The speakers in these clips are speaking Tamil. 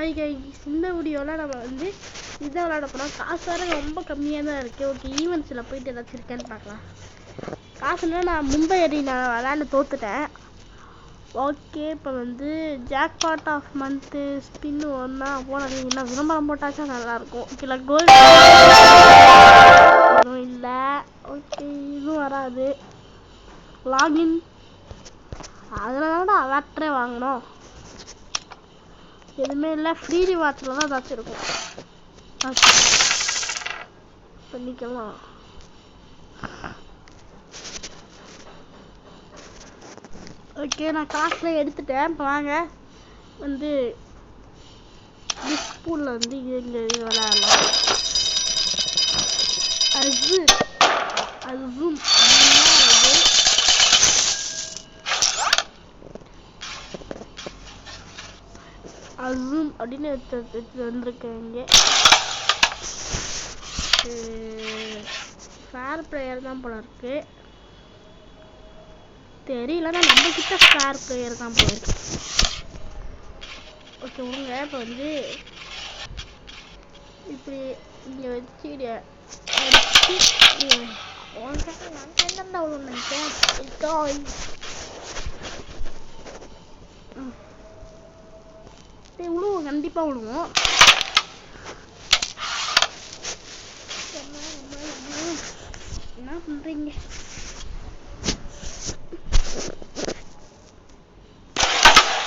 ஹாய் கைஸ், இந்த வீடியோவில் நம்ம வந்து இதை விளையாட போகிறோம். காசு வேறு ரொம்ப கம்மியாக தான் இருக்குது. ஓகே, ஈவெண்ட்ஸில் போயிட்டு ஏதாச்சும் இருக்கேன்னு பார்க்கலாம். காசுன்னா நான் மும்பை நான் விளையாண்டு தோத்துட்டேன். ஓகே, இப்போ வந்து ஜாக்பாட் ஆஃப் மந்த்து ஸ்பின்னு ஒன்றா போனீங்கன்னா விளம்பரம் போட்டாச்சா நல்லாயிருக்கும். இல்லை கோல்டு இல்லை. ஓகே, இதுவும் வராது. லாகின் அதில் தான் அவாக்டரே வாங்கணும். எதுவுமே இல்லை. ஃப்ரீ ரிவார்ட்ஸில் தான் ஏதாச்சும் இருக்கும். பண்ணிக்கலாம். ஓகே, நான் காசுல எடுத்துட்டேன். இப்போ வாங்க வந்து ஸ்கூலில் வந்து இங்கே விளையாடலாம். அசூம் அப்படின்னு எடுத்து வந்திருக்கேன். இங்கே ஃபேர் பிளேயர் தான் போல இருக்கு. தெரியலன்னா நம்ம கிட்ட ஃபேர் பிளேயர் தான் போல இருக்கு. ஓகே விடுங்க. இப்போ வந்து இப்படி இங்கே வச்சு விழுவோம், கண்டிப்பா விழுவோம். என்ன பண்றீங்க?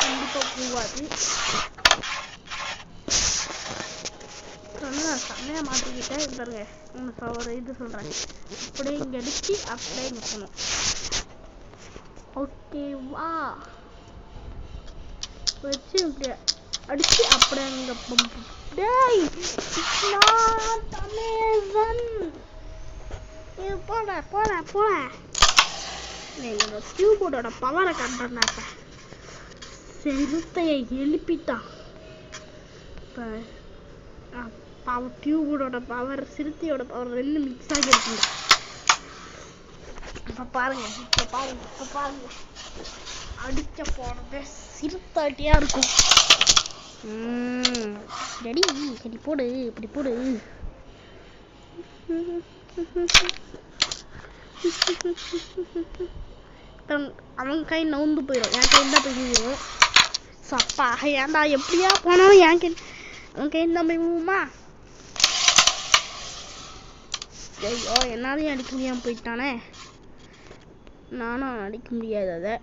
கண்டிப்பா போவாது. செம்மையா மாட்டிக்கிட்டேன். பாருங்க, ஒரு இது சொல்றேன். அப்படியே இங்க அடிச்சு அப்படியே நிற்கணும். ஓகேவா? வச்சு இப்படியே அடிச்சு அப்படியே அங்க போல எங்களோட டியூபோட பவரை கண்டாப்ப சிறுத்தையை எழுப்பிட்டான். இப்போ டியூபோட பவர் சிறுத்தையோட பவர் ரெண்டு மிக்ஸ் ஆகி இருக்கு. இப்போ பாருங்க அடிக்க போனது சிறுத்தாட்டியா இருக்கும். ரெடி சரி போடு, இப்படி போடு. அவன் கை நவுந்து போயிடும், என் கை தான் போயிடும். சப்பா ஏன்டா எப்படியா போனாலும் என் கை அவன் கை தான் போய் விழுவுமா? ஐயோ, என்னாலையும் அடிக்க முடியாம போயிட்டானே. நானும் அடிக்க முடியாது அதை.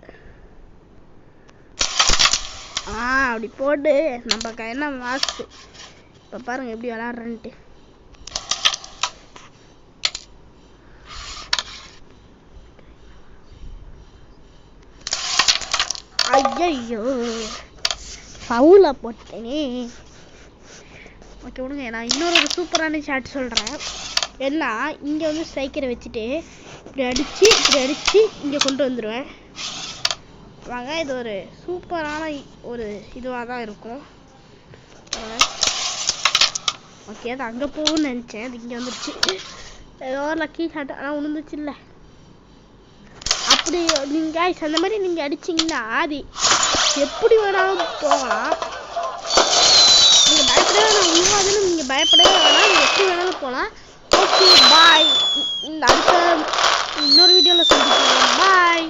அப்படி போட்டு நம்ம என்ன வாஸ்து. இப்போ பாருங்க எப்படி விளையாடுறேன்ட்டு. ஐயோ, ஃபவுல போட்டேனே. ஓகே விடுங்க, நான் இன்னொரு சூப்பரான ஷாட் சொல்கிறேன். என்ன இங்கே வந்து ஸ்ட்ரைக்கரை வச்சுட்டு இப்படி அடித்து இங்கே கொண்டு வந்துடுவேன். வாங்க, இது ஒரு சூப்பரான ஒரு இதுவாக தான் இருக்கும். ஓகே, அது அங்கே போகும்னு நினச்சேன், அது இங்கே வந்துடுச்சு. ஏதோ ஒரு லக்கி ஷாட், ஆனால் உணர்ந்துச்சு இல்லை. அப்படி நீங்கள் அந்த மாதிரி நீங்கள் அடிச்சிங்கன்னா அது எப்படி வேணாலும் போகலாம். நீங்கள் பயப்படவே வேணாம். உண்மையாதுன்னு நீங்கள் பயப்படவே வேணாம். நீங்கள் எப்படி வேணாலும் போகலாம். Okay bye. இந்த அடுத்த இன்னொரு வீடியோவில் சந்திக்கலாம். பாய்.